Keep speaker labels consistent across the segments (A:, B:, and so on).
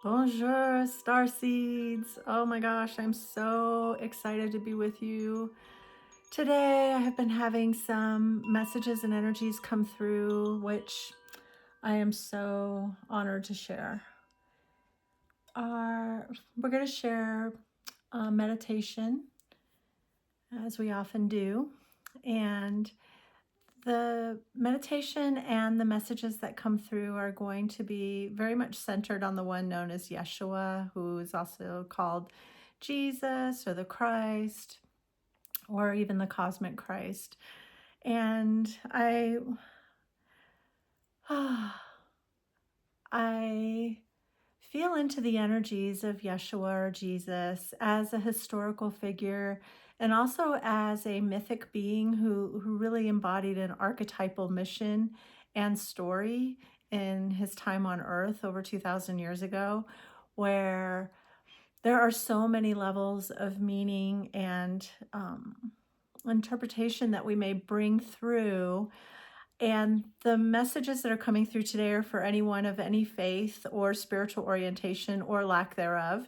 A: Bonjour, starseeds. Oh my gosh, I'm so excited to be with you. Today, I have been having some messages and energies come through, which I am so honored to share. We're going to share meditation, as we often do. And the meditation and the messages that come through are going to be very much centered on the one known as Yeshua, who is also called Jesus or the Christ or even the cosmic Christ. And I feel into the energies of Yeshua or Jesus as a historical figure and also as a mythic being who really embodied an archetypal mission and story in his time on earth over 2,000 years ago, where there are so many levels of meaning and interpretation that we may bring through. And the messages that are coming through today are for anyone of any faith or spiritual orientation or lack thereof,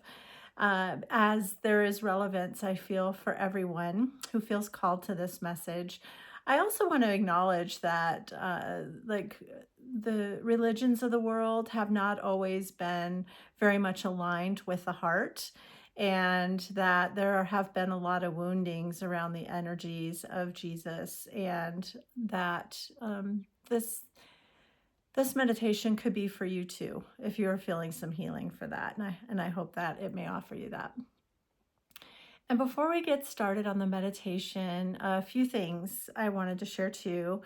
A: as there is relevance, I feel, for everyone who feels called to this message. I also want to acknowledge that, the religions of the world have not always been very much aligned with the heart, and that there have been a lot of woundings around the energies of Jesus, and that this meditation could be for you too, if you're feeling some healing for that. And I hope that it may offer you that. And before we get started on the meditation, a few things I wanted to share too.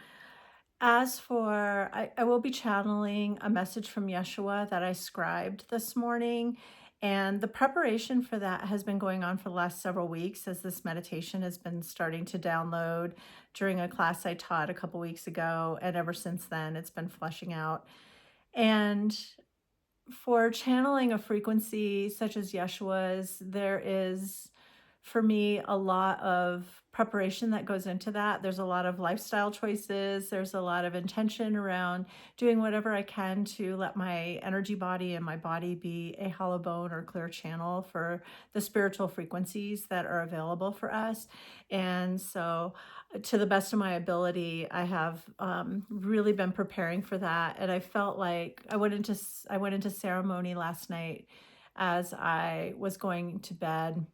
A: As for, I will be channeling a message from Yeshua that I scribed this morning. And the preparation for that has been going on for the last several weeks as this meditation has been starting to download during a class I taught a couple weeks ago. And ever since then, it's been fleshing out. And for channeling a frequency such as Yeshua's, there is, for me, a lot of preparation that goes into that. There's a lot of lifestyle choices. There's a lot of intention around doing whatever I can to let my energy body and my body be a hollow bone or clear channel for the spiritual frequencies that are available for us. And so, to the best of my ability, I have really been preparing for that. And I felt like I went into ceremony last night as I was going to bed,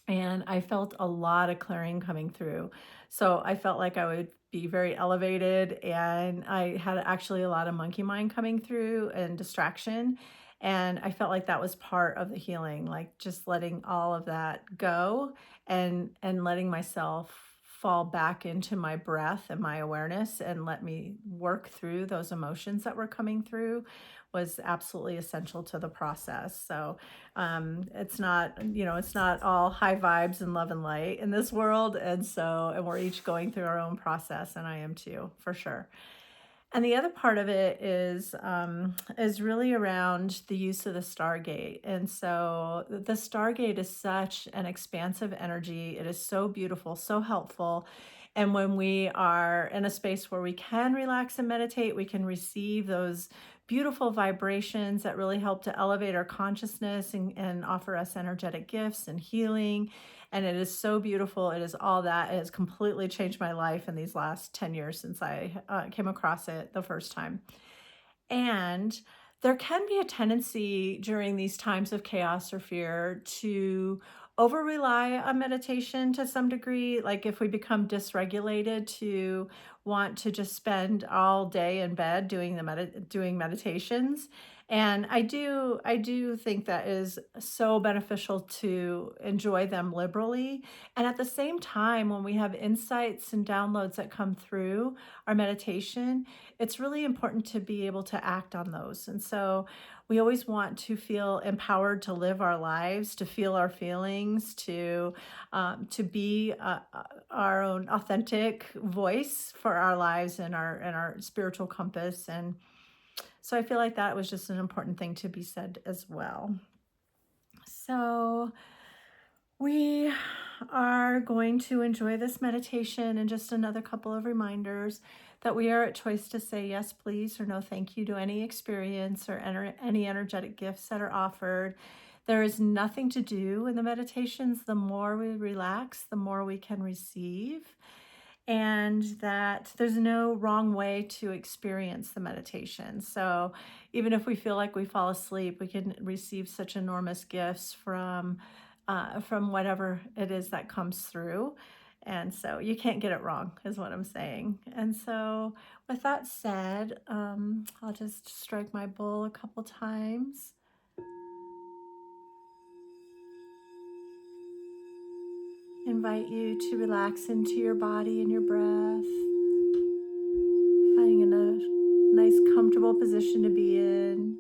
A: and I felt a lot of clearing coming through. So I felt like I would be very elevated, and I had actually a lot of monkey mind coming through and distraction. And I felt like that was part of the healing, like just letting all of that go and letting myself fall back into my breath and my awareness and let me work through those emotions that were coming through was absolutely essential to the process. So it's not, it's not all high vibes and love and light in this world. And we're each going through our own process, and I am too, for sure. And the other part of it is really around the use of the Stargate. And so the Stargate is such an expansive energy. It is so beautiful, so helpful. And when we are in a space where we can relax and meditate, we can receive those beautiful vibrations that really help to elevate our consciousness and offer us energetic gifts and healing. And it is so beautiful. It is all that. It has completely changed my life in these last 10 years since I came across it the first time. And there can be a tendency during these times of chaos or fear to over rely on meditation to some degree. Like if we become dysregulated, to want to just spend all day in bed doing doing meditations. And I do think that is so beneficial to enjoy them liberally. And at the same time, when we have insights and downloads that come through our meditation, it's really important to be able to act on those. And so we always want to feel empowered to live our lives, to feel our feelings, to be our own authentic voice for our lives and our spiritual compass. And so I feel like that was just an important thing to be said as well. So we are going to enjoy this meditation and just another couple of reminders that we are at choice to say yes, please, or no, thank you to any experience or any energetic gifts that are offered. There is nothing to do in the meditations. The more we relax, the more we can receive. And that there's no wrong way to experience the meditation. So even if we feel like we fall asleep, we can receive such enormous gifts from whatever it is that comes through. And so you can't get it wrong, is what I'm saying. And so with that said, I'll just strike my bowl a couple times. Invite you to relax into your body and your breath, finding in a nice comfortable position to be in.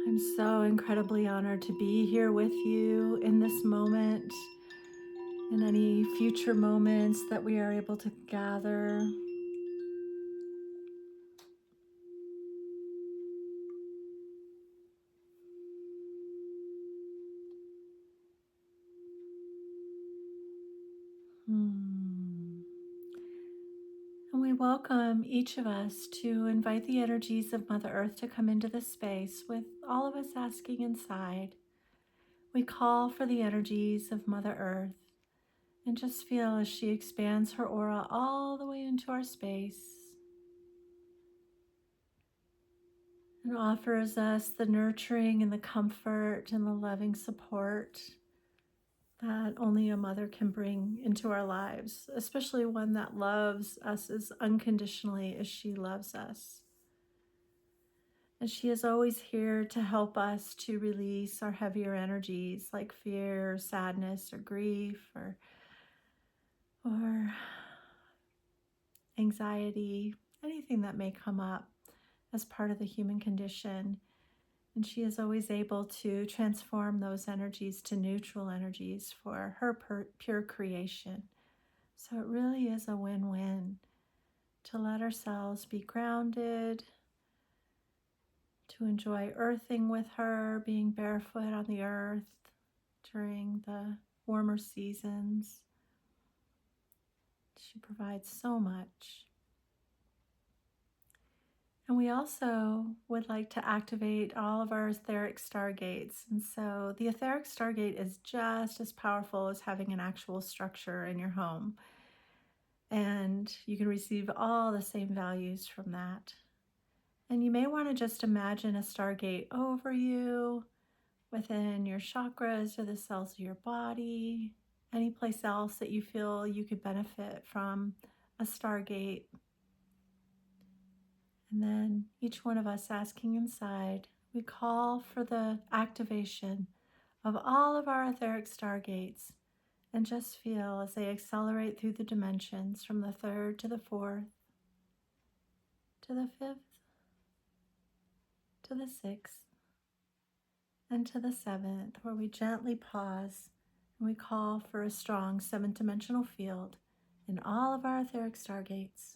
A: I'm so incredibly honored to be here with you in this moment, in any future moments that we are able to gather. And we welcome each of us to invite the energies of Mother Earth to come into this space, with all of us asking inside. We call for the energies of Mother Earth and just feel as she expands her aura all the way into our space and offers us the nurturing and the comfort and the loving support that only a mother can bring into our lives, especially one that loves us as unconditionally as she loves us. And she is always here to help us to release our heavier energies like fear, or sadness, or grief, or anxiety, anything that may come up as part of the human condition. And she is always able to transform those energies to neutral energies for her pure creation. So it really is a win-win to let ourselves be grounded, to enjoy earthing with her, being barefoot on the earth during the warmer seasons. She provides so much. And we also would like to activate all of our etheric stargates. And so the etheric stargate is just as powerful as having an actual structure in your home. And you can receive all the same values from that. And you may want to just imagine a stargate over you, within your chakras or the cells of your body, any place else that you feel you could benefit from a stargate. And then each one of us asking inside, we call for the activation of all of our etheric stargates, and just feel as they accelerate through the dimensions from the third to the fourth, to the fifth, to the sixth, and to the seventh, where we gently pause and we call for a strong seventh dimensional field in all of our etheric stargates.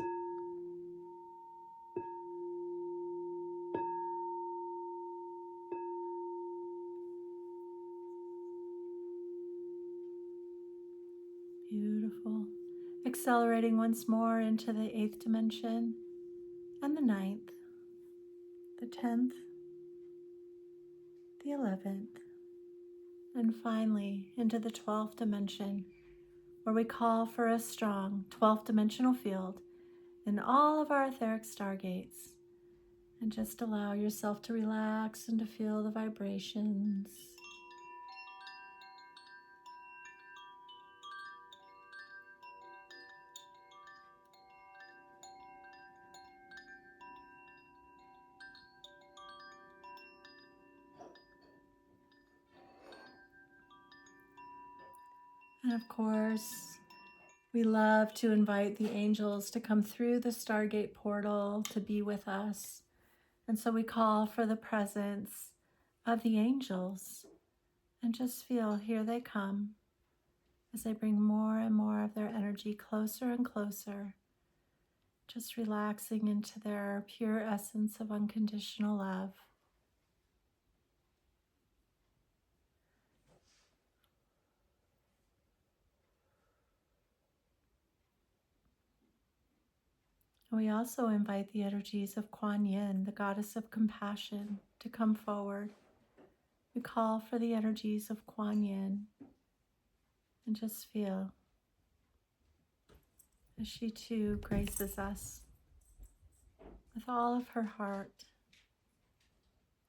A: Beautiful. Accelerating once more into the eighth dimension and the ninth, the 10th, the 11th, and finally into the 12th dimension, where we call for a strong 12th dimensional field in all of our etheric stargates. And just allow yourself to relax and to feel the vibrations. And of course, we love to invite the angels to come through the Stargate portal to be with us. And so we call for the presence of the angels and just feel here they come as they bring more and more of their energy closer and closer, just relaxing into their pure essence of unconditional love. And we also invite the energies of Kuan Yin, the goddess of compassion, to come forward. We call for the energies of Kuan Yin and just feel as she too graces us with all of her heart,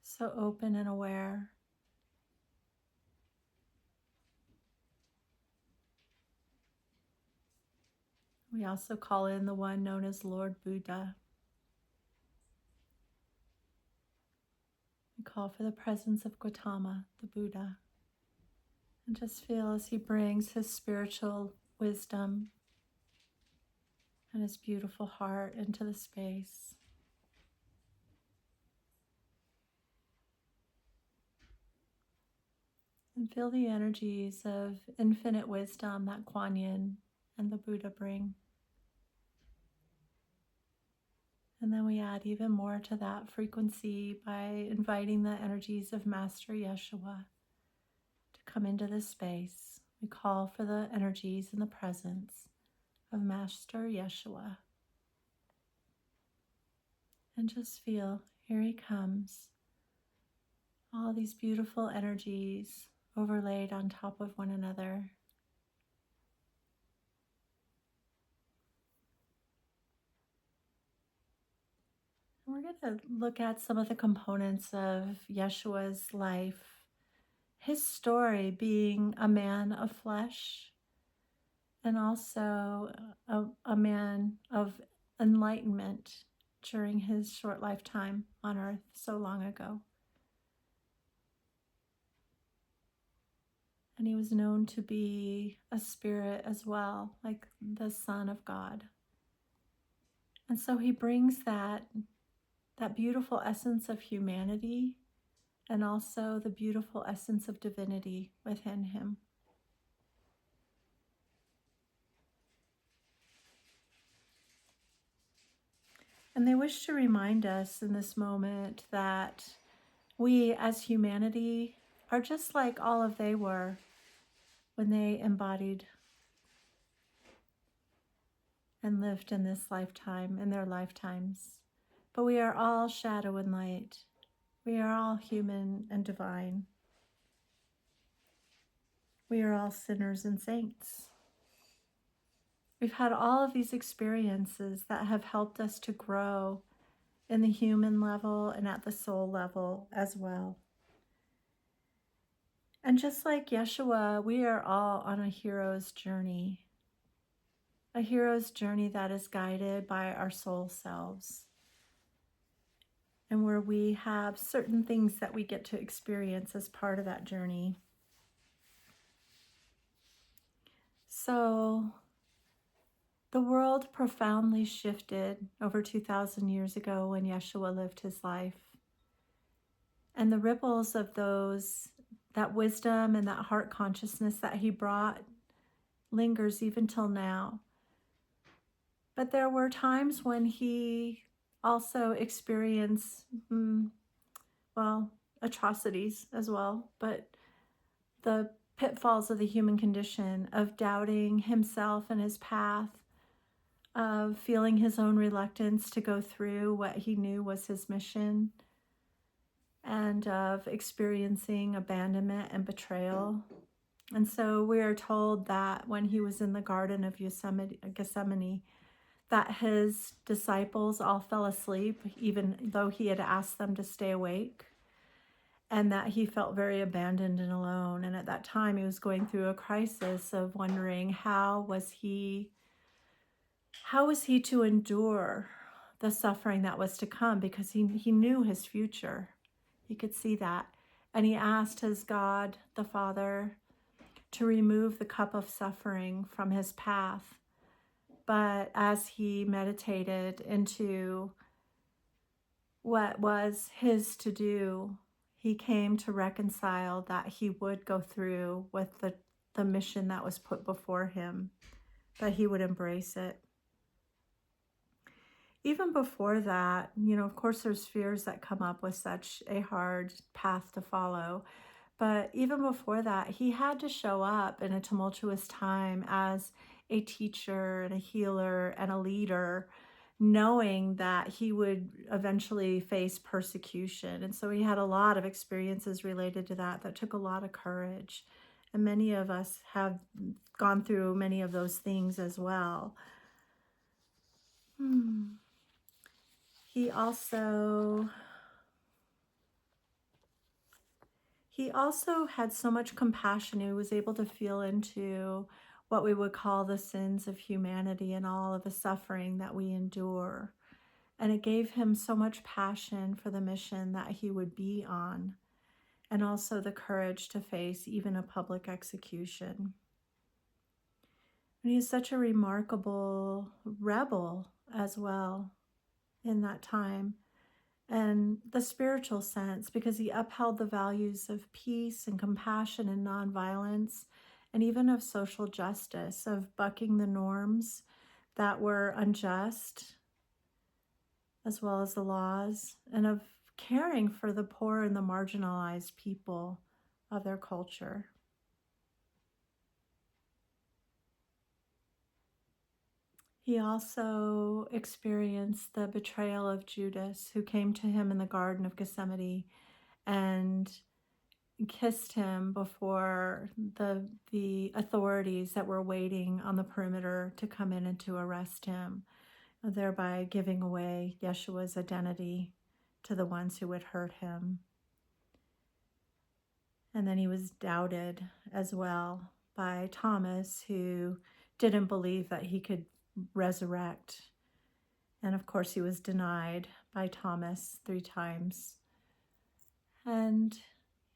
A: so open and aware. We also call in the one known as Lord Buddha. We call for the presence of Gautama, the Buddha, and just feel as he brings his spiritual wisdom and his beautiful heart into the space. And feel the energies of infinite wisdom that Kuan Yin and the Buddha bring. And then we add even more to that frequency by inviting the energies of Master Yeshua to come into this space. We call for the energies and the presence of Master Yeshua. And just feel, here he comes. All these beautiful energies overlaid on top of one another. And we're going to look at some of the components of Yeshua's life. His story being a man of flesh and also a man of enlightenment during his short lifetime on earth so long ago. And he was known to be a spirit as well, like the Son of God. And so he brings that beautiful essence of humanity and also the beautiful essence of divinity within him. And they wish to remind us in this moment that we as humanity are just like all of they were when they embodied and lived in this lifetime, in their lifetimes. But we are all shadow and light. We are all human and divine. We are all sinners and saints. We've had all of these experiences that have helped us to grow in the human level and at the soul level as well. And just like Yeshua, we are all on a hero's journey that is guided by our soul selves, and where we have certain things that we get to experience as part of that journey. So the world profoundly shifted over 2,000 years ago when Yeshua lived his life. And the ripples of that wisdom and that heart consciousness that he brought lingers even till now. But there were times when he also experienced, atrocities as well, but the pitfalls of the human condition, of doubting himself and his path, of feeling his own reluctance to go through what he knew was his mission, and of experiencing abandonment and betrayal. And so we are told that when he was in the Garden of Gethsemane, that his disciples all fell asleep, even though he had asked them to stay awake, and that he felt very abandoned and alone. And at that time, he was going through a crisis of wondering how was he to endure the suffering that was to come, because he knew his future. He could see that. And he asked his God, the Father, to remove the cup of suffering from his path. But as he meditated into what was his to do, he came to reconcile that he would go through with the mission that was put before him, that he would embrace it. Even before that, of course, there's fears that come up with such a hard path to follow. But even before that, he had to show up in a tumultuous time as a teacher and a healer and a leader, knowing that he would eventually face persecution. And so he had a lot of experiences related to that took a lot of courage. And many of us have gone through many of those things as well. He also had so much compassion. He was able to feel into what we would call the sins of humanity and all of the suffering that we endure. And it gave him so much passion for the mission that he would be on, and also the courage to face even a public execution. And he's such a remarkable rebel as well in that time, and the spiritual sense, because he upheld the values of peace and compassion and nonviolence, and even of social justice, of bucking the norms that were unjust, as well as the laws, and of caring for the poor and the marginalized people of their culture. He also experienced the betrayal of Judas, who came to him in the Garden of Gethsemane and kissed him before the authorities that were waiting on the perimeter to come in and to arrest him, thereby giving away Yeshua's identity to the ones who would hurt him. And then he was doubted as well by Thomas, who didn't believe that he could resurrect. And of course, he was denied by Thomas 3 times. And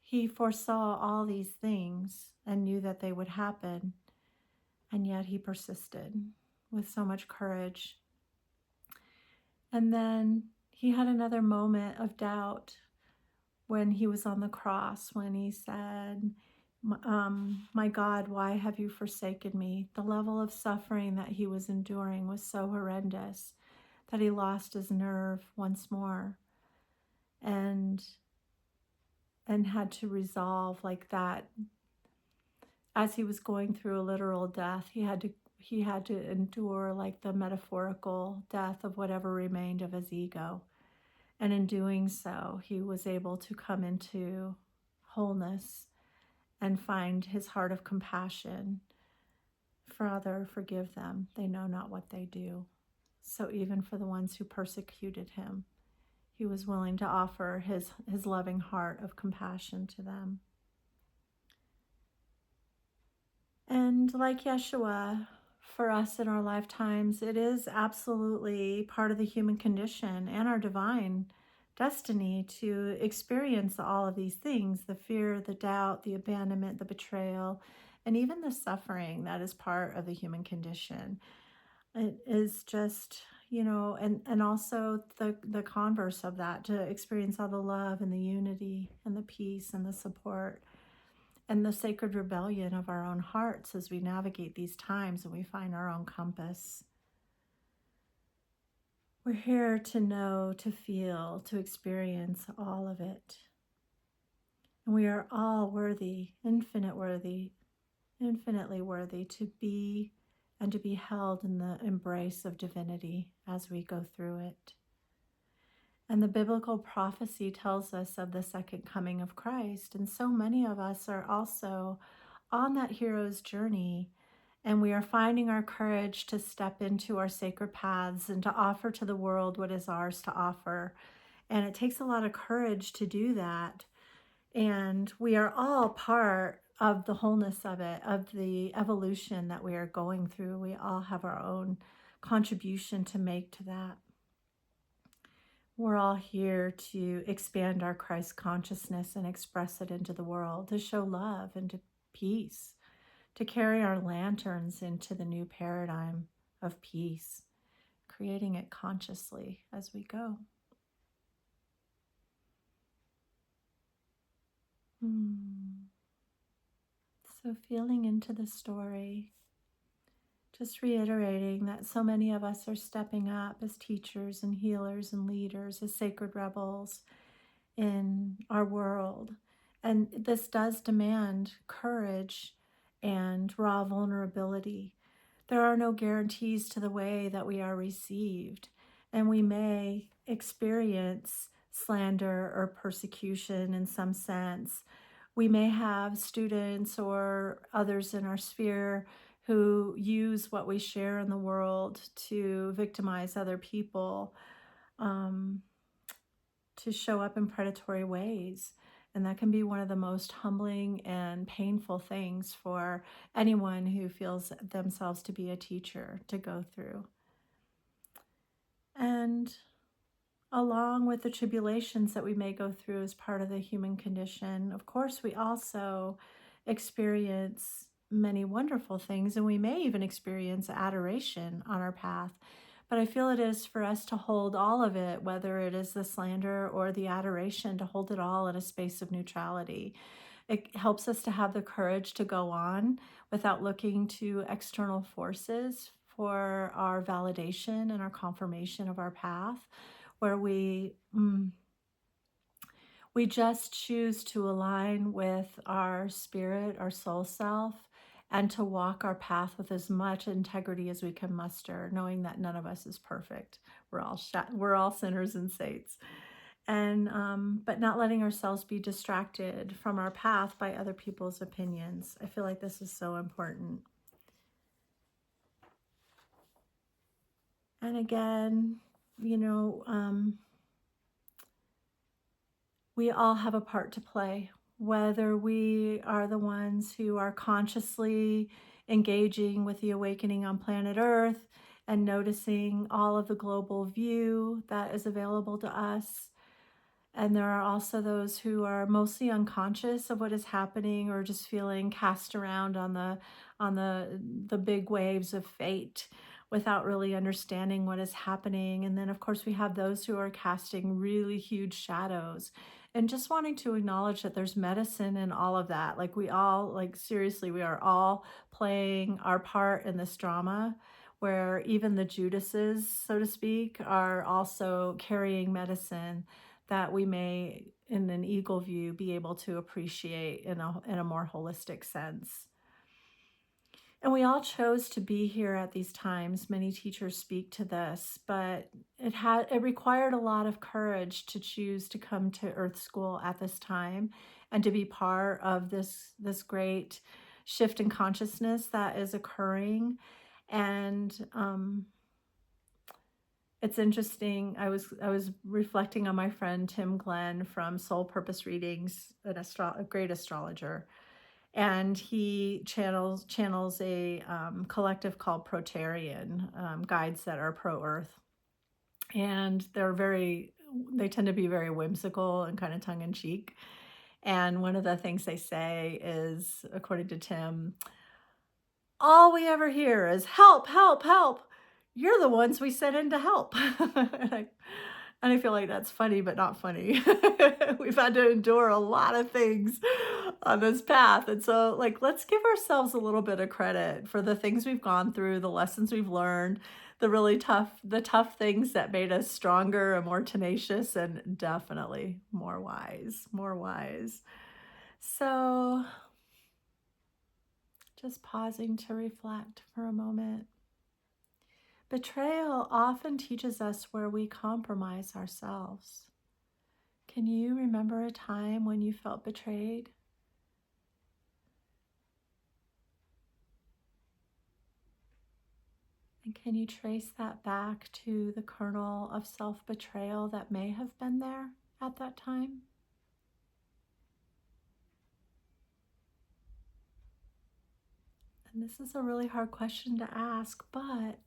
A: he foresaw all these things and knew that they would happen. And yet he persisted with so much courage. And then he had another moment of doubt when he was on the cross, when he said, my God, why have you forsaken me? The level of suffering that he was enduring was so horrendous that he lost his nerve once more and had to resolve like that. As he was going through a literal death, he had to endure like the metaphorical death of whatever remained of his ego. And in doing so, he was able to come into wholeness and find his heart of compassion. Father, forgive them. They know not what they do. So even for the ones who persecuted him, he was willing to offer his loving heart of compassion to them. And like Yeshua, for us in our lifetimes, it is absolutely part of the human condition and our divine destiny to experience all of these things: the fear, the doubt, the abandonment, the betrayal, and even the suffering that is part of the human condition. It is just, and also the converse of that, to experience all the love and the unity and the peace and the support and the sacred rebellion of our own hearts as we navigate these times and we find our own compass. We're here to know, to feel, to experience all of it. And we are all worthy, infinitely worthy to be and to be held in the embrace of divinity as we go through it. And the biblical prophecy tells us of the second coming of Christ. And so many of us are also on that hero's journey, and we are finding our courage to step into our sacred paths and to offer to the world what is ours to offer. And it takes a lot of courage to do that. And we are all part of the wholeness of it, of the evolution that we are going through. We all have our own contribution to make to that. We're all here to expand our Christ consciousness and express it into the world, to show love and to peace, to carry our lanterns into the new paradigm of peace, creating it consciously as we go. So feeling into the story, just reiterating that so many of us are stepping up as teachers and healers and leaders, as sacred rebels in our world. And this does demand courage and raw vulnerability. There are no guarantees to the way that we are received, and we may experience slander or persecution in some sense. We may have students or others in our sphere who use what we share in the world to victimize other people, to show up in predatory ways. And that can be one of the most humbling and painful things for anyone who feels themselves to be a teacher to go through. And along with the tribulations that we may go through as part of the human condition, of course, we also experience many wonderful things, and we may even experience adoration on our path. But I feel it is for us to hold all of it, whether it is the slander or the adoration, to hold it all in a space of neutrality. It helps us to have the courage to go on without looking to external forces for our validation and our confirmation of our path, where we just choose to align with our spirit, our soul self, and to walk our path with as much integrity as we can muster, knowing that none of us is perfect. We're all sinners and saints. And but not letting ourselves be distracted from our path by other people's opinions. I feel like this is so important. And again, we all have a part to play, whether we are the ones who are consciously engaging with the awakening on planet Earth and noticing all of the global view that is available to us. And there are also those who are mostly unconscious of what is happening, or just feeling cast around on the big waves of fate without really understanding what is happening. And then, of course, we have those who are casting really huge shadows and just wanting to acknowledge that there's medicine in all of that. Seriously, we are all playing our part in this drama, where even the Judases, so to speak, are also carrying medicine that we may, in an eagle view, be able to appreciate in a more holistic sense. And we all chose to be here at these times. Many teachers speak to this, but it required a lot of courage to choose to come to Earth School at this time and to be part of this great shift in consciousness that is occurring. And it's interesting. I was reflecting on my friend Tim Glenn from Soul Purpose Readings, a great astrologer, and he channels a collective called Protarian, guides that are pro-Earth, and they tend to be very whimsical and kind of tongue-in-cheek. And one of the things they say is, according to Tim, all we ever hear is help, help, help. You're the ones we sent in to help. And I feel like that's funny, but not funny. We've had to endure a lot of things on this path. And so, let's give ourselves a little bit of credit for the things we've gone through, the lessons we've learned, the tough things that made us stronger and more tenacious, and definitely more wise. So just pausing to reflect for a moment. Betrayal often teaches us where we compromise ourselves. Can you remember a time when you felt betrayed? And can you trace that back to the kernel of self-betrayal that may have been there at that time? And this is a really hard question to ask, but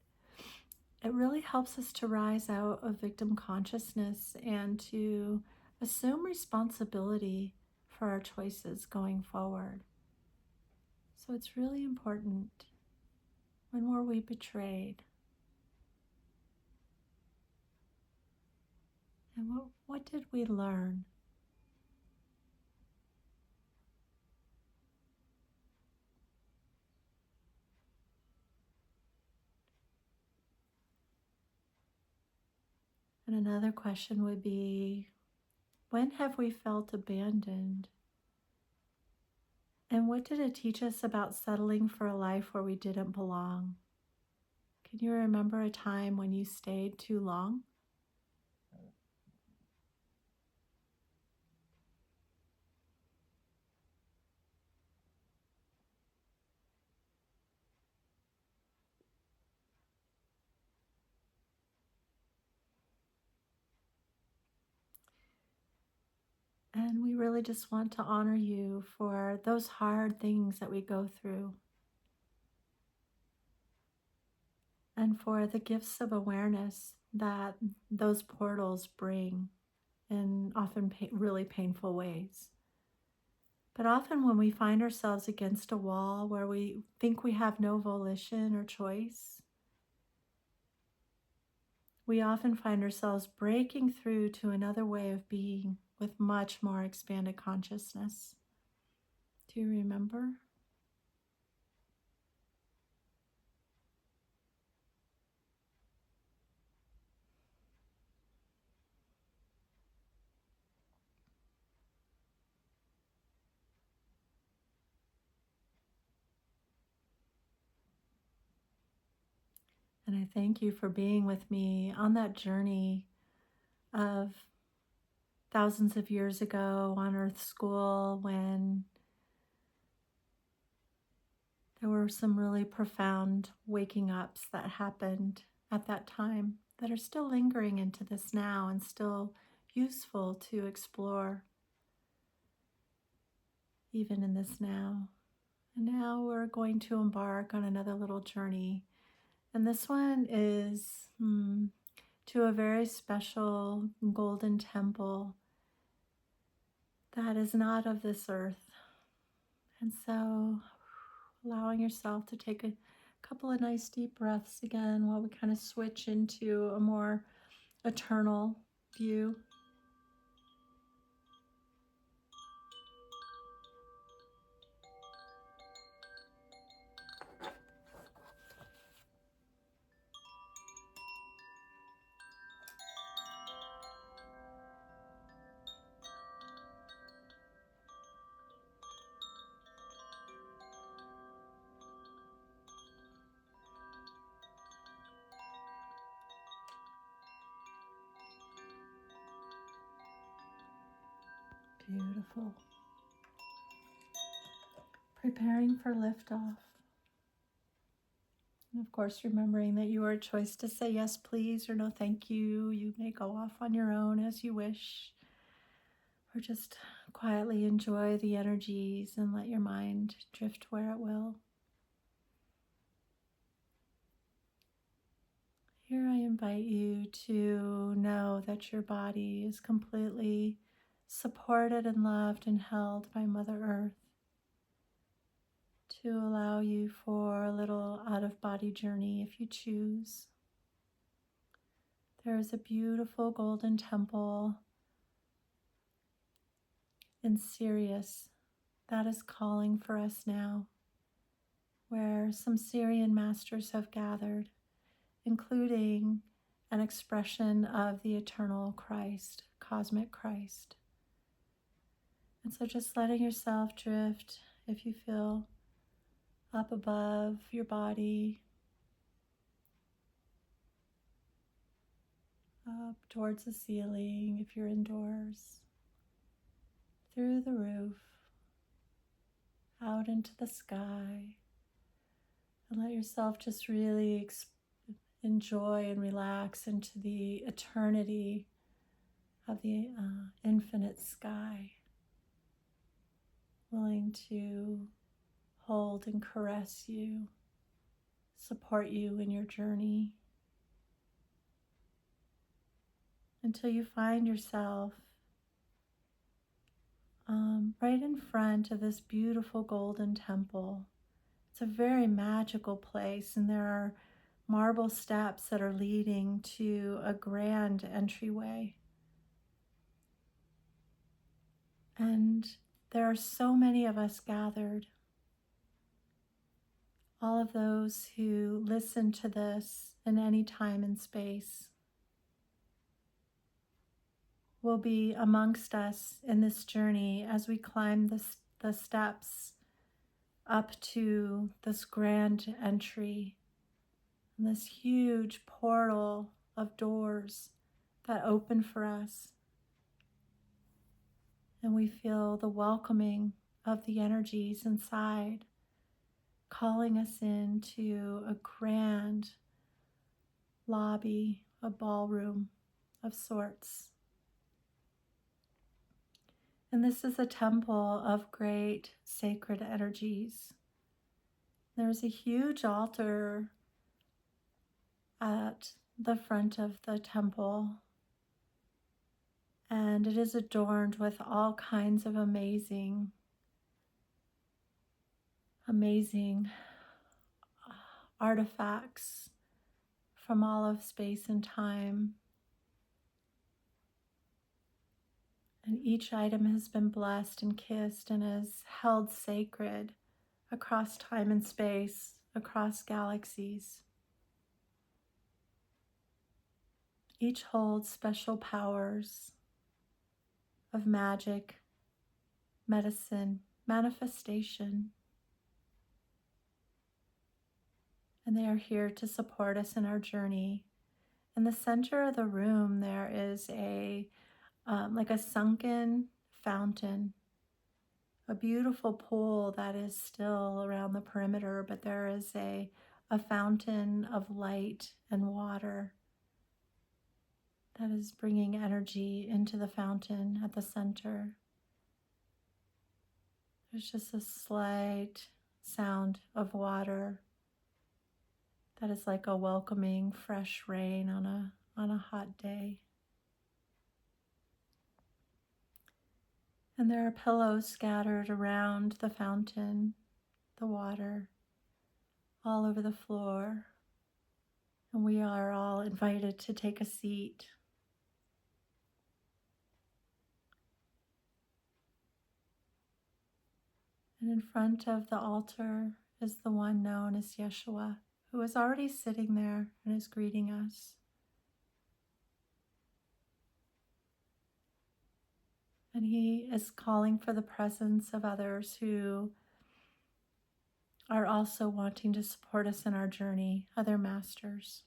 A: it really helps us to rise out of victim consciousness and to assume responsibility for our choices going forward. So it's really important, when were we betrayed? And what did we learn? And another question would be, when have we felt abandoned? And what did it teach us about settling for a life where we didn't belong? Can you remember a time when you stayed too long? And we really just want to honor you for those hard things that we go through, and for the gifts of awareness that those portals bring in often really painful ways. But often when we find ourselves against a wall where we think we have no volition or choice, we often find ourselves breaking through to another way of being with much more expanded consciousness. Do you remember? And I thank you for being with me on that journey of thousands of years ago on Earth School, when there were some really profound waking ups that happened at that time that are still lingering into this now and still useful to explore even in this now. And now we're going to embark on another little journey. And this one is to a very special golden temple that is not of this earth. And so allowing yourself to take a couple of nice deep breaths again while we kind of switch into a more eternal view. Beautiful. Preparing for liftoff. And of course, remembering that you are a choice to say yes, please, or no, thank you. You may go off on your own as you wish, or just quietly enjoy the energies and let your mind drift where it will. Here I invite you to know that your body is completely supported and loved and held by Mother Earth, to allow you for a little out-of-body journey if you choose. There is a beautiful golden temple in Sirius that is calling for us now, where some Syrian masters have gathered, including an expression of the eternal Christ, cosmic Christ. And so just letting yourself drift, if you feel, up above your body, up towards the ceiling if you're indoors, through the roof, out into the sky, and let yourself just really enjoy and relax into the eternity of the infinite sky, willing to hold and caress you, support you in your journey, until you find yourself right in front of this beautiful golden temple It's a very magical place, and there are marble steps that are leading to a grand entryway. And there are so many of us gathered. All of those who listen to this in any time and space will be amongst us in this journey as we climb the steps up to this grand entry and this huge portal of doors that open for us. And we feel the welcoming of the energies inside, calling us into a grand lobby, a ballroom of sorts. And this is a temple of great sacred energies. There's a huge altar at the front of the temple, and it is adorned with all kinds of amazing artifacts from all of space and time. And each item has been blessed and kissed and is held sacred across time and space, across galaxies. Each holds special powers of magic, medicine, manifestation. And they are here to support us in our journey. In the center of the room, there is like a sunken fountain, a beautiful pool that is still around the perimeter, but there is a fountain of light and water that is bringing energy into the fountain at the center. There's just a slight sound of water that is like a welcoming fresh rain on a hot day. And there are pillows scattered around the fountain, the water, all over the floor. And we are all invited to take a seat. And in front of the altar is the one known as Yeshua, who is already sitting there and is greeting us. And he is calling for the presence of others who are also wanting to support us in our journey, other masters.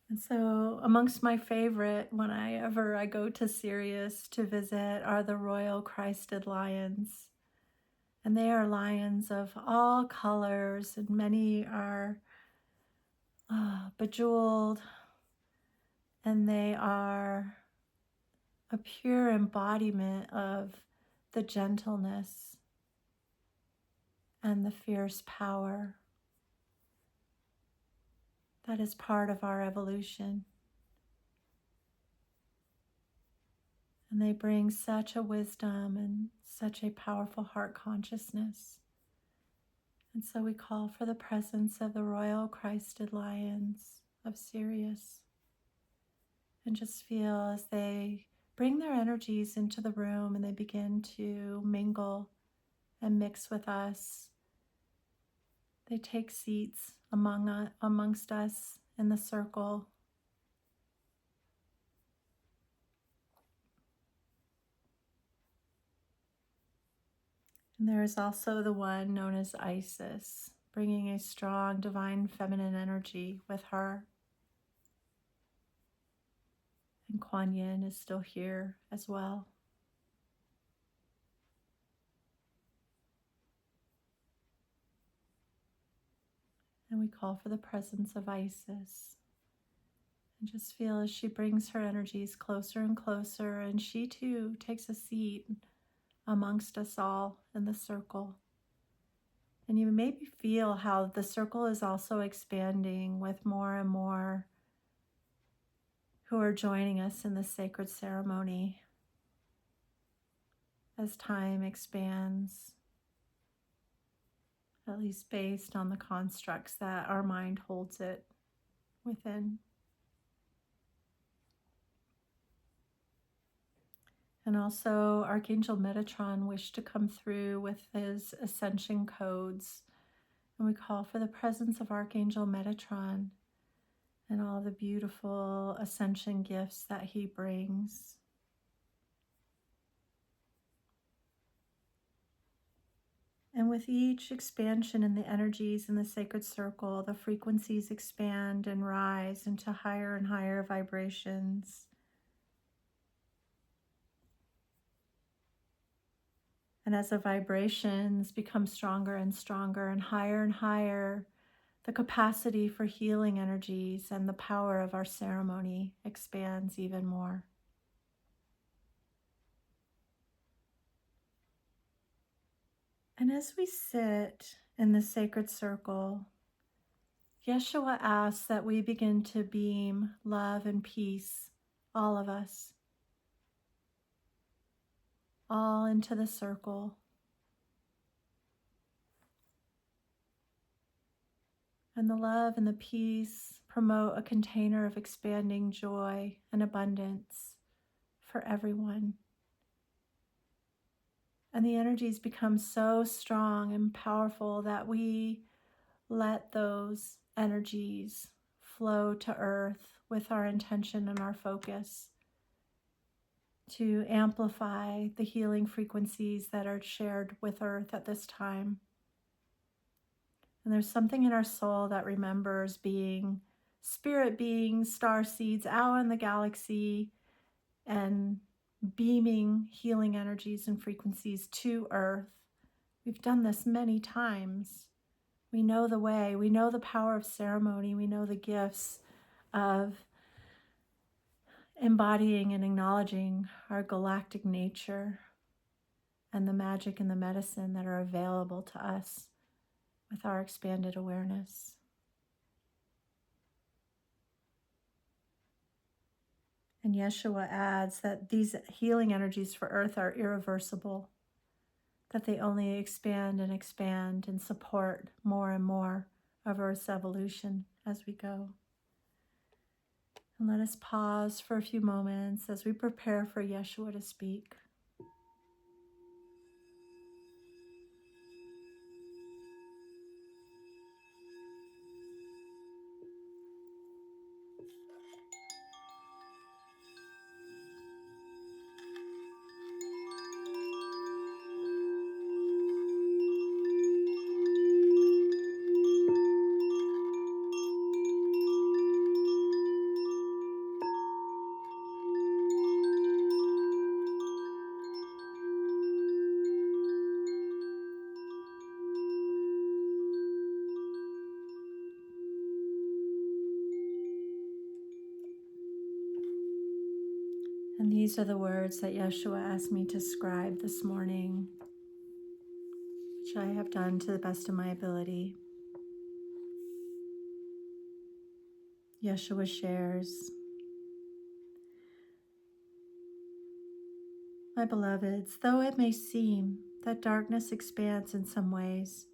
A: And so amongst my favorite, whenever I go to Sirius to visit, are the royal Christed lions. And they are lions of all colors, and many are bejeweled, and they are a pure embodiment of the gentleness and the fierce power that is part of our evolution. And they bring such a wisdom and such a powerful heart consciousness. And so we call for the presence of the royal Christed lions of Sirius. And just feel as they bring their energies into the room and they begin to mingle and mix with us. They take seats amongst us in the circle. And there is also the one known as Isis, bringing a strong divine feminine energy with her. And Kuan Yin is still here as well. And we call for the presence of Isis. And just feel as she brings her energies closer and closer, and she too takes a seat amongst us all in the circle. And you maybe feel how the circle is also expanding with more and more who are joining us in this sacred ceremony. as time expands, at least based on the constructs that our mind holds it within. And also, Archangel Metatron wished to come through with his ascension codes. And we call for the presence of Archangel Metatron and all the beautiful ascension gifts that he brings. And with each expansion in the energies in the sacred circle, the frequencies expand and rise into higher and higher vibrations. And as the vibrations become stronger and stronger and higher, the capacity for healing energies and the power of our ceremony expands even more. And as we sit in the sacred circle, Yeshua asks that we begin to beam love and peace, all of us, all into the circle. And the love and the peace promote a container of expanding joy and abundance for everyone. And the energies become so strong and powerful that we let those energies flow to earth with our intention and our focus to amplify the healing frequencies that are shared with earth at this time. And there's something in our soul that remembers being spirit beings, starseeds out in the galaxy and beaming healing energies and frequencies to earth. We've done this many times. We know the way. We know the power of ceremony. We know the gifts of embodying and acknowledging our galactic nature and the magic and the medicine that are available to us with our expanded awareness. And Yeshua adds that these healing energies for earth are irreversible, that they only expand and support more and more of earth's evolution as we go. And let us pause for a few moments as we prepare for Yeshua to speak. And these are the words that Yeshua asked me to scribe this morning, which I have done to the best of my ability. Yeshua shares, "My beloveds, though it may seem that darkness expands in some ways,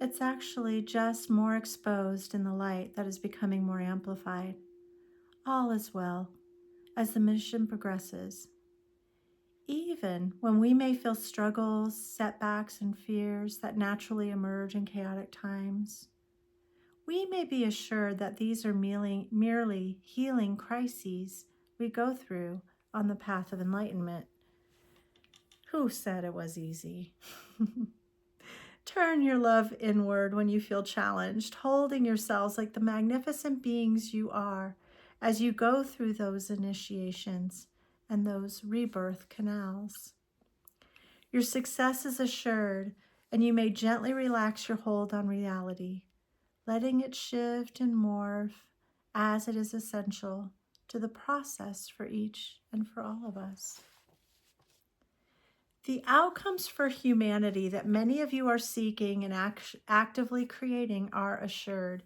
A: it's actually just more exposed in the light that is becoming more amplified. All is well as the mission progresses. Even when we may feel struggles, setbacks, and fears that naturally emerge in chaotic times, we may be assured that these are merely healing crises we go through on the path of enlightenment." Who said it was easy? Turn your love inward when you feel challenged, holding yourselves like the magnificent beings you are as you go through those initiations and those rebirth canals. Your success is assured, and you may gently relax your hold on reality, letting it shift and morph as it is essential to the process for each and for all of us. The outcomes for humanity that many of you are seeking and actively creating are assured,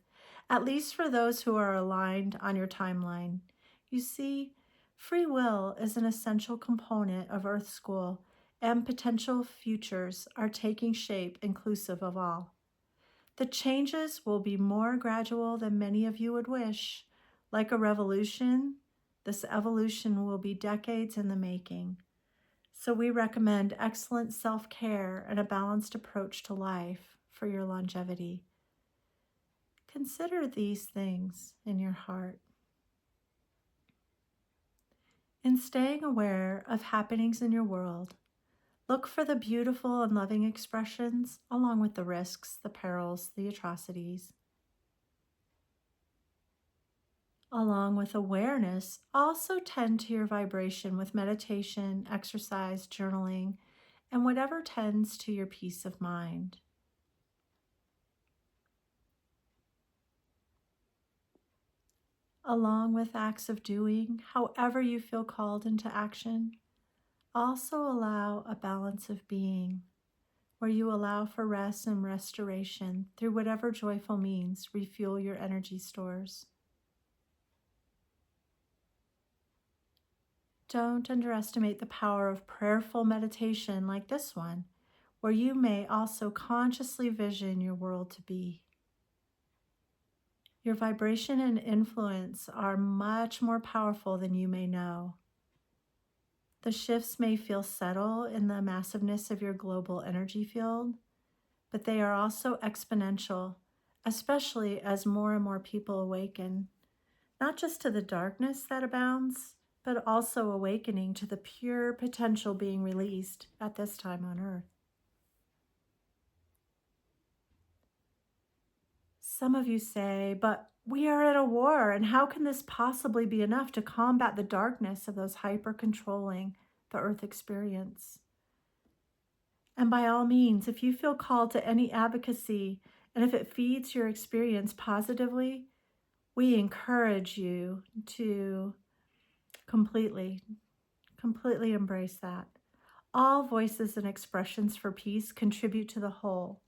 A: at least for those who are aligned on your timeline. You see, free will is an essential component of Earth School, and potential futures are taking shape inclusive of all. The changes will be more gradual than many of you would wish. Like a revolution, this evolution will be decades in the making. So we recommend excellent self-care and a balanced approach to life for your longevity. Consider these things in your heart. In staying aware of happenings in your world, look for the beautiful and loving expressions along with the risks, the perils, the atrocities. Along with awareness, also tend to your vibration with meditation, exercise, journaling, and whatever tends to your peace of mind. Along with acts of doing, however you feel called into action, also allow a balance of being, where you allow for rest and restoration through whatever joyful means refuel your energy stores. Don't underestimate the power of prayerful meditation like this one, where you may also consciously vision your world to be. Your vibration and influence are much more powerful than you may know. The shifts may feel subtle in the massiveness of your global energy field, but they are also exponential, especially as more and more people awaken, not just to the darkness that abounds, but also awakening to the pure potential being released at this time on Earth. Some of you say, but we are at a war, and how can this possibly be enough to combat the darkness of those hyper-controlling the Earth experience? And by all means, if you feel called to any advocacy, and if it feeds your experience positively, we encourage you to completely embrace that. All voices and expressions for peace contribute to the whole.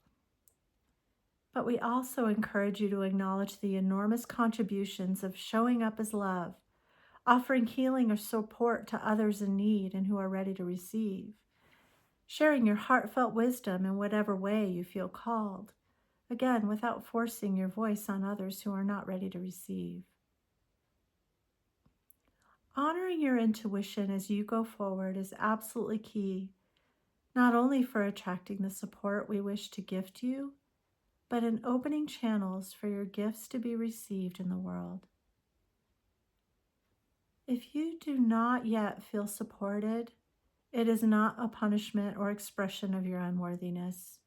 A: But we also encourage you to acknowledge the enormous contributions of showing up as love, offering healing or support to others in need and who are ready to receive, sharing your heartfelt wisdom in whatever way you feel called, again, without forcing your voice on others who are not ready to receive. Honoring your intuition as you go forward is absolutely key, not only for attracting the support we wish to gift you, but in opening channels for your gifts to be received in the world. If you do not yet feel supported, it is not a punishment or expression of your unworthiness.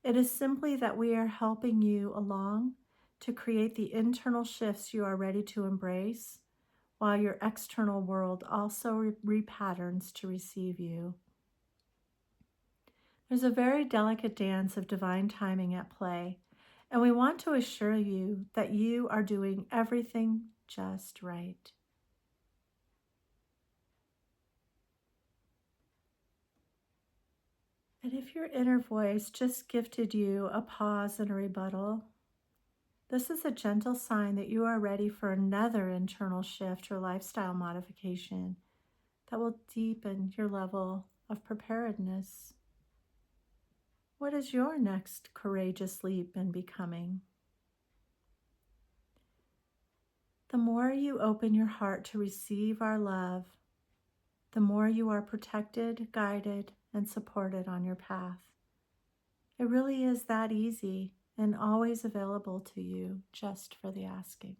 A: It is simply that we are helping you along to create the internal shifts you are ready to embrace, while your external world also repatterns to receive you. There's a very delicate dance of divine timing at play, and we want to assure you that you are doing everything just right. And if your inner voice just gifted you a pause and a rebuttal, this is a gentle sign that you are ready for another internal shift or lifestyle modification that will deepen your level of preparedness. What is your next courageous leap in becoming? The more you open your heart to receive our love, the more you are protected, guided, and supported on your path. It really is that easy and always available to you just for the asking.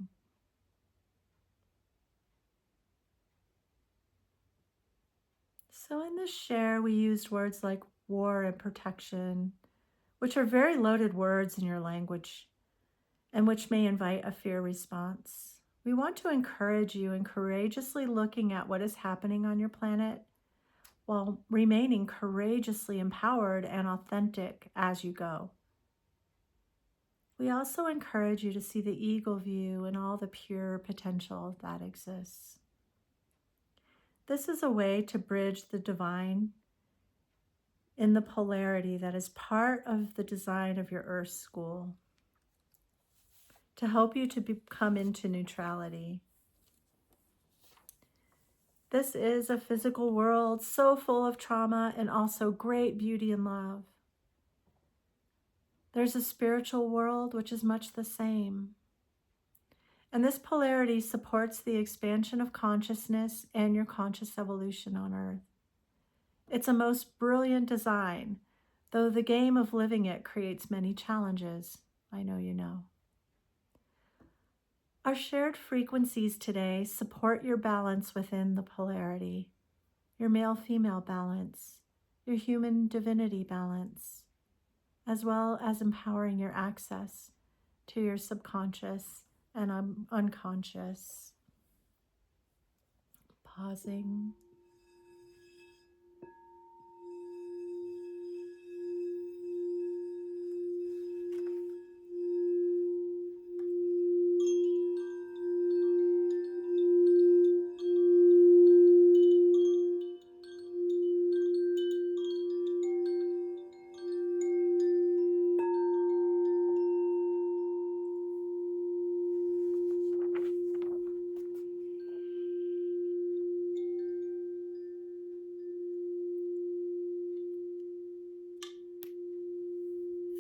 A: So in this share, we used words like war and protection, which are very loaded words in your language and which may invite a fear response. We want to encourage you in courageously looking at what is happening on your planet while remaining courageously empowered and authentic as you go. We also encourage you to see the eagle view and all the pure potential that exists. This is a way to bridge the divine in the polarity that is part of the design of your Earth school, to help you to come into neutrality. This is a physical world so full of trauma and also great beauty and love. There's a spiritual world which is much the same. And this polarity supports the expansion of consciousness and your conscious evolution on Earth. It's a most brilliant design, though the game of living it creates many challenges. I know you know. Our shared frequencies today support your balance within the polarity, your male-female balance, your human divinity balance, as well as empowering your access to your subconscious and unconscious. Pausing.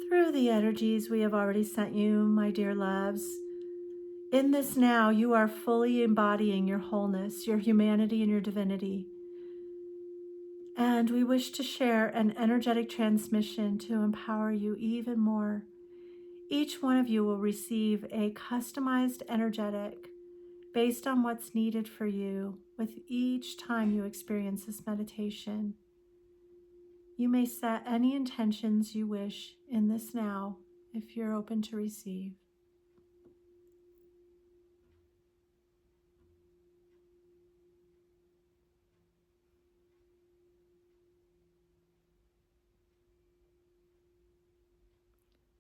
A: Through the energies we have already sent you, my dear loves, in this now, you are fully embodying your wholeness, your humanity, and your divinity. And we wish to share an energetic transmission to empower you even more. Each one of you will receive a customized energetic based on what's needed for you with each time you experience this meditation. You may set any intentions you wish in this now if you're open to receive.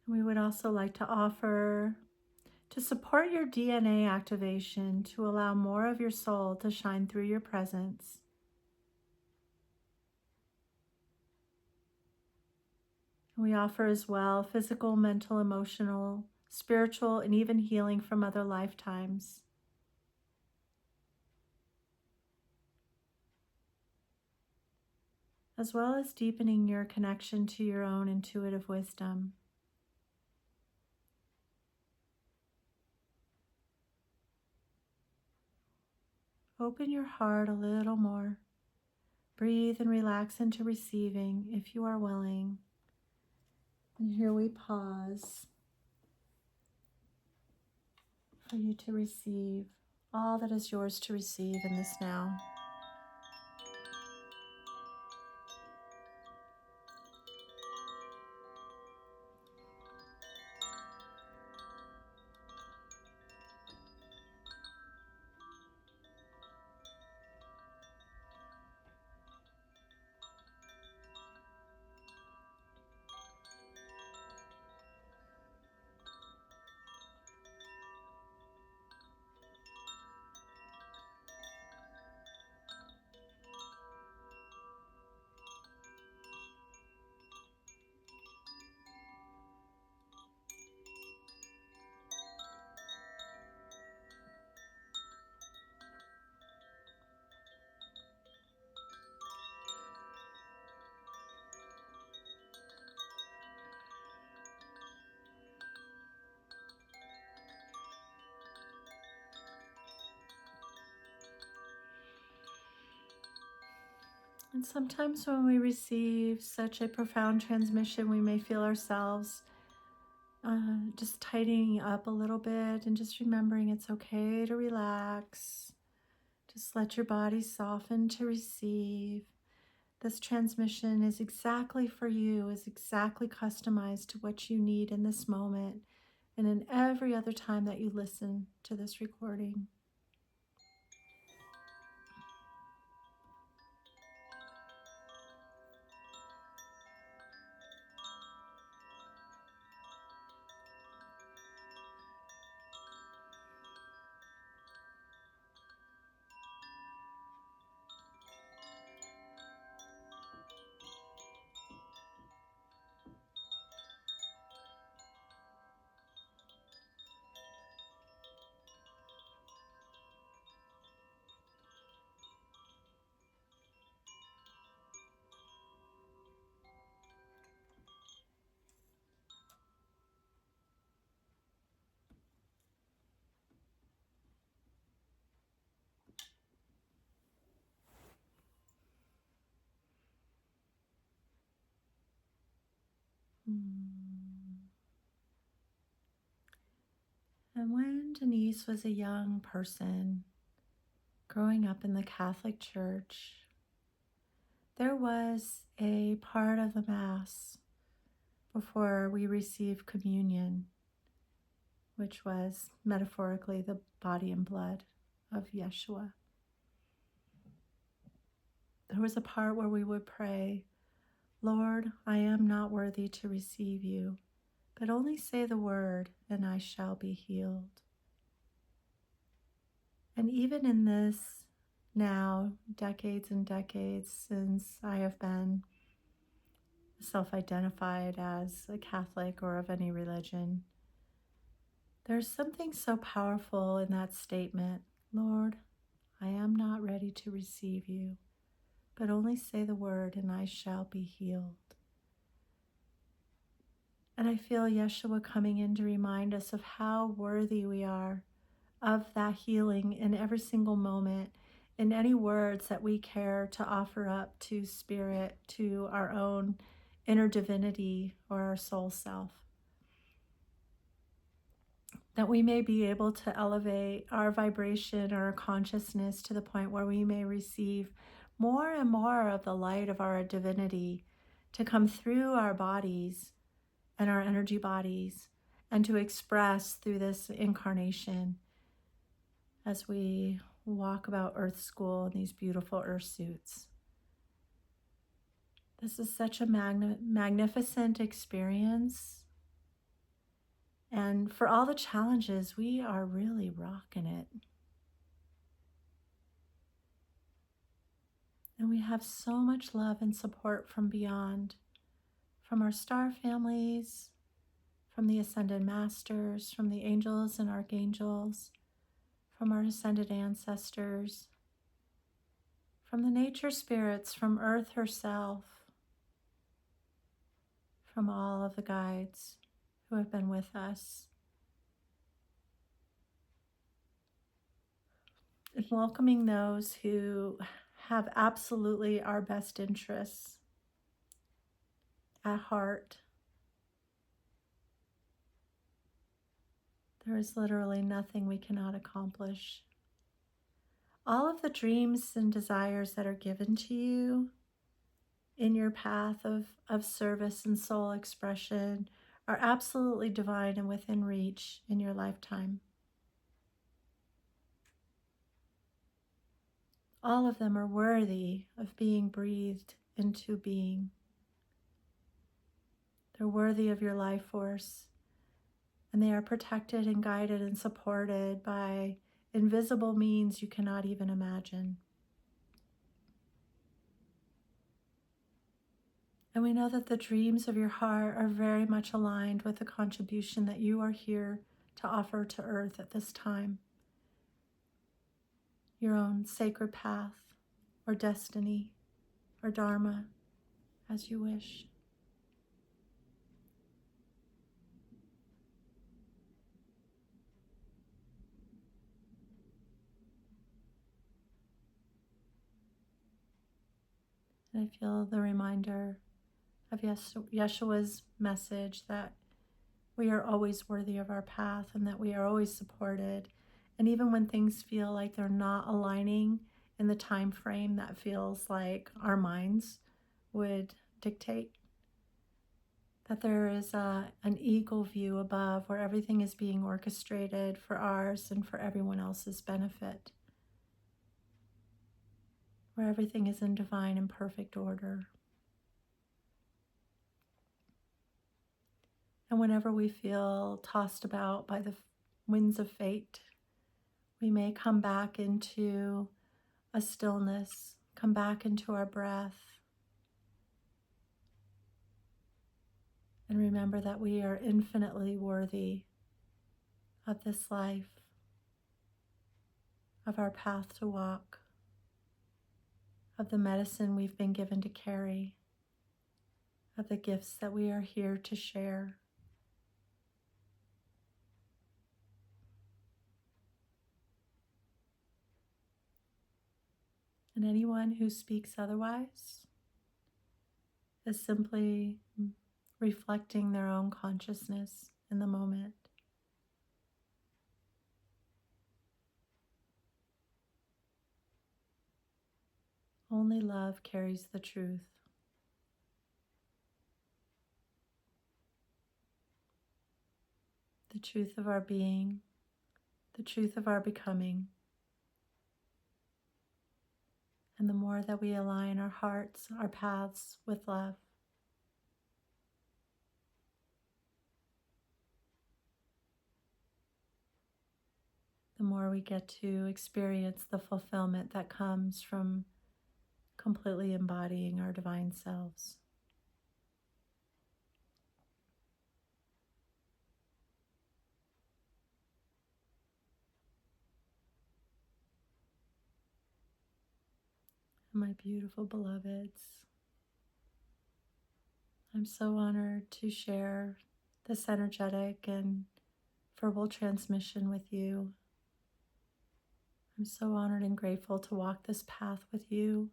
A: We would also like to offer to support your DNA activation to allow more of your soul to shine through your presence. We offer as well physical, mental, emotional, spiritual, and even healing from other lifetimes. As well as deepening your connection to your own intuitive wisdom. Open your heart a little more. Breathe and relax into receiving if you are willing. And here we pause for you to receive all that is yours to receive in this now. And sometimes when we receive such a profound transmission, we may feel ourselves just tightening up a little bit and just remembering it's okay to relax. Just let your body soften to receive. This transmission is exactly for you, is exactly customized to what you need in this moment and in every other time that you listen to this recording. And when Denise was a young person growing up in the Catholic Church, there was a part of the Mass before we received communion, which was metaphorically the body and blood of Yeshua. There was a part where we would pray, "Lord, I am not worthy to receive you, but only say the word and I shall be healed." And even in this now, decades and decades since I have been self-identified as a Catholic or of any religion, there's something so powerful in that statement, "Lord, I am not ready to receive you, but only say the word and I shall be healed." And I feel Yeshua coming in to remind us of how worthy we are of that healing in every single moment, in any words that we care to offer up to Spirit, to our own inner divinity or our soul self. That we may be able to elevate our vibration or our consciousness to the point where we may receive more and more of the light of our divinity to come through our bodies and our energy bodies and to express through this incarnation as we walk about Earth School in these beautiful Earth suits. This is such a magnificent experience. And for all the challenges, we are really rocking it. And we have so much love and support from beyond, from our star families, from the Ascended Masters, from the angels and archangels, from our ascended ancestors, from the nature spirits, from Earth herself, from all of the guides who have been with us. And welcoming those who have absolutely our best interests at heart. There is literally nothing we cannot accomplish. All of the dreams and desires that are given to you in your path of service and soul expression are absolutely divine and within reach in your lifetime. All of them are worthy of being breathed into being. They're worthy of your life force, and they are protected and guided and supported by invisible means you cannot even imagine. And we know that the dreams of your heart are very much aligned with the contribution that you are here to offer to Earth at this time. Your own sacred path or destiny or dharma, as you wish. And I feel the reminder of Yeshua's message that we are always worthy of our path and that we are always supported. And even when things feel like they're not aligning in the time frame that feels like our minds would dictate, that there is an eagle view above where everything is being orchestrated for ours and for everyone else's benefit, where everything is in divine and perfect order. And whenever we feel tossed about by the winds of fate, we may come back into a stillness, come back into our breath, and remember that we are infinitely worthy of this life, of our path to walk, of the medicine we've been given to carry, of the gifts that we are here to share. And anyone who speaks otherwise is simply reflecting their own consciousness in the moment. Only love carries the truth. The truth of our being, the truth of our becoming. And the more that we align our hearts, our paths with love, the more we get to experience the fulfillment that comes from completely embodying our divine selves. My beautiful beloveds, I'm so honored to share this energetic and verbal transmission with you. I'm so honored and grateful to walk this path with you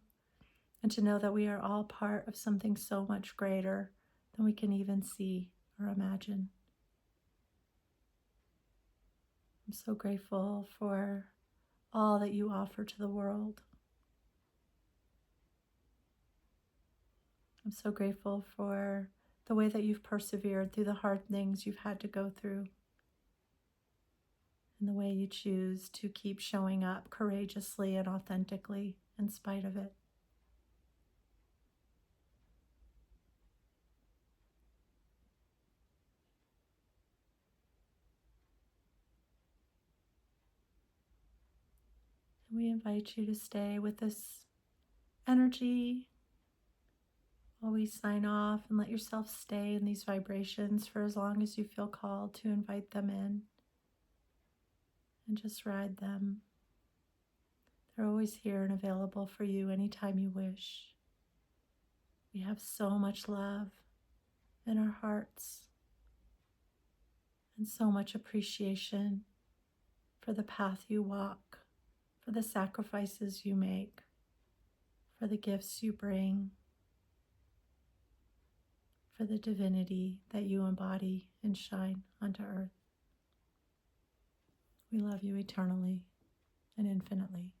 A: and to know that we are all part of something so much greater than we can even see or imagine. I'm so grateful for all that you offer to the world. I'm so grateful for the way that you've persevered through the hard things you've had to go through, and the way you choose to keep showing up courageously and authentically in spite of it. And we invite you to stay with this energy while we sign off, and let yourself stay in these vibrations for as long as you feel called to invite them in, and just ride them. They're always here and available for you anytime you wish. We have so much love in our hearts and so much appreciation for the path you walk, for the sacrifices you make, for the gifts you bring, for the divinity that you embody and shine onto earth. We love you eternally and infinitely.